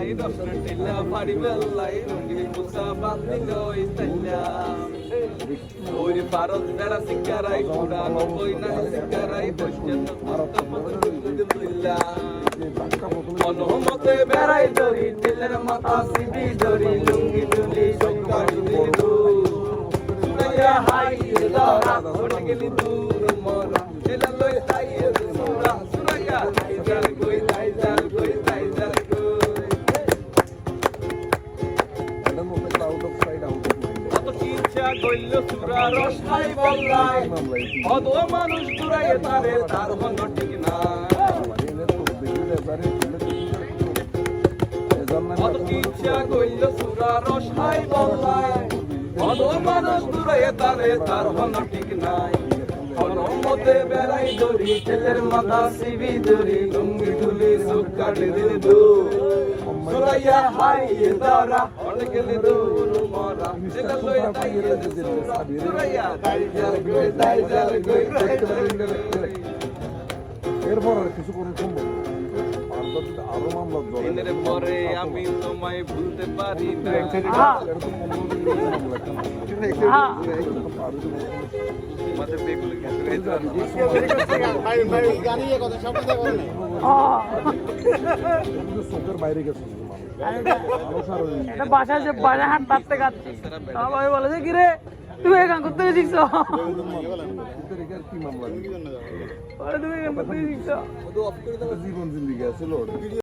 নাই রসন টেলা ফাড়ি বেল্লাই রঙি মুসা বান্দিল ইস্তাইলা ওই ভারত বেড়া শিকারাই কুড়া নবই না শিকারাই বৈষ্ণব অনুমতে বেড়াই দড়ি তেলের মাথা সিবি দড়ি লুঙ্গি টুলি সকাড়ি দিলু সুরাইয়া হাই দরা ওঠ গেলি দূর মরা এলা লই তাইয়ে সুরা সুরাইয়া তাই জাল কই তাই জাল কই তাই জাল কই এটা মনে cloud of side out of mind কত কি ইচ্ছা কইল সুরা রসনাই বললাই কত মানুষ ঘুরাইয়ে তারে তার হন ঠিক না কত কি ইচ্ছা কইল সুরা রসনাই বললাই কত মানুষ ঘুরাইয়ে তারে তার হন ঠিক নাই অনুমতে বেড়াই দড়ি ছেলের মাথা সিবি দড়ি লুঙ্গি তুলি সুখ কাটে দিল দূর সুরাইয়া হাই দরা অনেক গেলে দূর মরা এটা লই তাইয়ে সুরাইয়া তাই জাল কই তাই জাল কই এরপর আর কিছু করে সম্ভব আরো মামলা দিনের পরে আমি তোমায় ভুলতে পারি না মাঝে বেগুলো চোখের বাইরে গেছে বাসায় যে বাজার হাট তাতে কাটছি সবাই বলে যে কিরে তুমি এখান করতে শিখছ কি মামলা তুমি এখান করতে শিখছ জীবন জিন্দিগি আছে